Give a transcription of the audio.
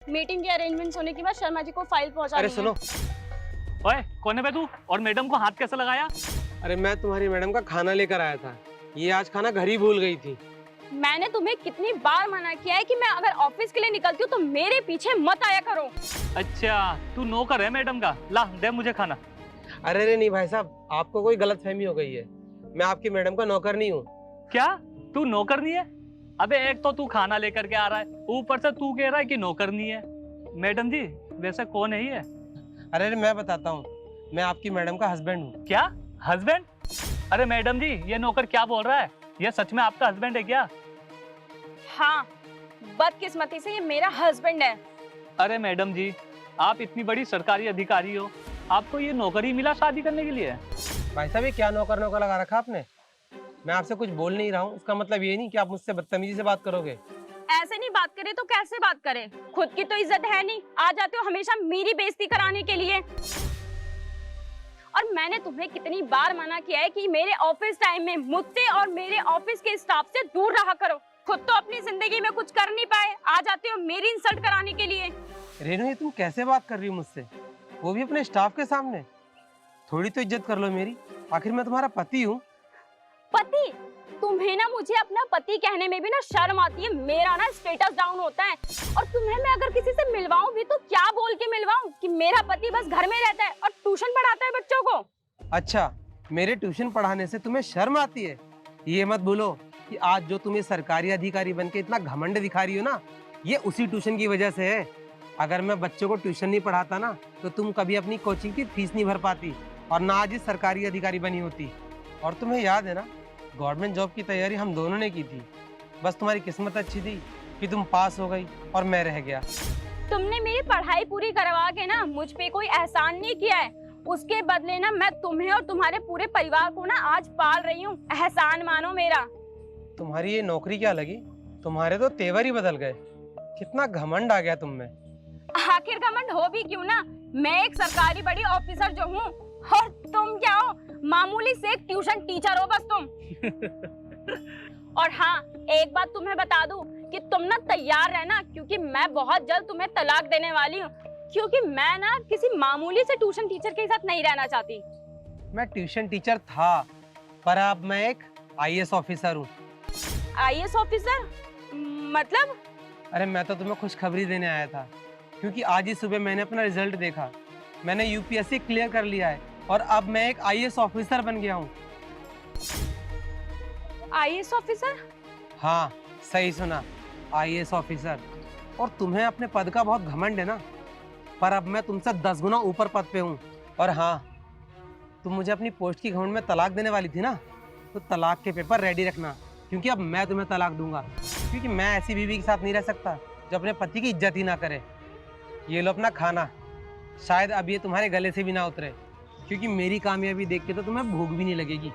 Meeting के arrangements होने के बाद शर्मा जी को फाइल पहुंचानी अरे सुनो, ओए कौन है बे तू? और मैडम को हाथ कैसे लगाया? अरे मैं तुम्हारी मैडम का खाना लेकर आया था। ये आज खाना घर ही भूल गई थी। मैंने तुम्हें कितनी बार मना किया है कि मैं अगर ऑफिस के लिए निकलती हूँ तो मेरे पीछे मत आया करो। अच्छा तू नौकर है मैडम का? ला दे मुझे खाना। अरे नहीं भाई साहब, आपको कोई गलतफहमी हो गई है। मैं आपकी मैडम का नौकर नहीं हूँ। क्या तू नौकर नहीं है? अबे एक तो तू खाना लेकर के आ रहा है, ऊपर से तू कह रहा है कि नौकर नहीं है। मैडम जी वैसे कौन है ये? अरे मैं बताता हूँ, मैं आपकी मैडम का हस्बैंड हूँ। क्या हस्बैंड? अरे मैडम जी ये नौकर क्या बोल रहा है? ये सच में आपका हस्बैंड है क्या? हाँ, बदकिस्मती से ये मेरा हस्बैंड है। अरे मैडम जी आप इतनी बड़ी सरकारी अधिकारी हो, आपको ये नौकरी मिला शादी करने के लिए? भाई साहब ये क्या नौकर नौकर लगा रखा आपने? मैं आपसे कुछ बोल नहीं रहा हूँ, उसका मतलब ये नहीं कि आप मुझसे बदतमीजी से बात करोगे। ऐसे नहीं बात करे तो कैसे बात करे? खुद की तो इज्जत है नहीं, आ जाते हो हमेशा मेरी बेइज्जती कराने के लिए। और मैंने तुम्हें कितनी बार मना किया है कि मेरे ऑफिस टाइम में मुझसे और मेरे ऑफिस के स्टाफ से दूर रहा करो। खुद तो अपनी जिंदगी में कुछ कर नहीं पाए, आ जाते हो मेरी इंसल्ट कराने के लिए। रेनू ये तुम कैसे बात कर रही हो मुझसे, वो भी अपने स्टाफ के सामने? थोड़ी तो इज्जत कर लो मेरी, आखिर मैं तुम्हारा पति हूँ। पति? तुम्हें ना मुझे अपना पति कहने में भी ना शर्म आती है। मेरा ना स्टेटस डाउन होता है। और तुम्हें मैं अगर किसी से मिलवाऊं भी तो क्या बोल के मिलवाऊं कि मेरा पति बस घर में रहता है और ट्यूशन पढ़ाता है बच्चों को? अच्छा, मेरे ट्यूशन पढ़ाने से तुम्हें शर्म आती है? ये मत भूलो कि आज जो तुम्हें सरकारी अधिकारी बनके इतना घमंड दिखा रही हो ना, ये उसी ट्यूशन की वजह से है। अगर मैं बच्चों को ट्यूशन नहीं पढ़ाता ना तो तुम कभी अपनी कोचिंग की फीस नहीं भर पाती और ना आज इस सरकारी अधिकारी बनी होती। और तुम्हें याद है ना, गवर्नमेंट जॉब की तैयारी हम दोनों ने की थी। बस तुम्हारी किस्मत अच्छी थी कि तुम पास हो गई और मैं रह गया। तुमने मेरी पढ़ाई पूरी करवा के ना मुझ पे कोई एहसान नहीं किया है। उसके बदले ना मैं तुम्हें और तुम्हारे पूरे परिवार को ना आज पाल रही हूँ। एहसान मानो मेरा। तुम्हारी ये नौकरी क्या लगी? तुम्हारे तो तेवर ही बदल गए। कितना घमंड आ गया तुम में। आखिर घमंड हो भी क्यों ना, मैं एक सरकारी बड़ी ऑफिसर जो हूँ और तुम क्या हो? मामूली से एक ट्यूशन टीचर हो बस तुम। और हाँ, एक बात तुम्हें बता दूं कि तुम ना तैयार रहना, क्योंकि मैं बहुत जल्द तुम्हें तलाक देने वाली हूँ। क्योंकि मैं ना किसी मामूली से ट्यूशन टीचर के साथ नहीं रहना चाहती। मैं ट्यूशन टीचर था, पर अब मैं एक IAS ऑफिसर हूँ। IAS officer? मतलब? अरे मैं तो तुम्हें खुशखबरी देने आया था, क्योंकि आज ही सुबह मैंने अपना रिजल्ट देखा। मैंने UPSC क्लियर कर लिया है और अब मैं एक IAS ऑफिसर बन गया हूँ। IAS officer? हाँ सही सुना, IAS ऑफिसर। और तुम्हें अपने पद का बहुत घमंड है ना, पर अब मैं तुमसे 10 गुना ऊपर पद पे हूँ। और हाँ, तुम मुझे अपनी पोस्ट की घमंड में तलाक देने वाली थी ना, तो तलाक के पेपर रेडी रखना, क्योंकि अब मैं तुम्हें तलाक दूंगा। क्योंकि मैं ऐसी बीवी के साथ नहीं रह सकता जो अपने पति की इज्जत ही ना करे। ये लो अपना खाना, शायद अब ये तुम्हारे गले से भी ना उतरे, क्योंकि मेरी कामयाबी देख के तो तुम्हें भूख भी नहीं लगेगी।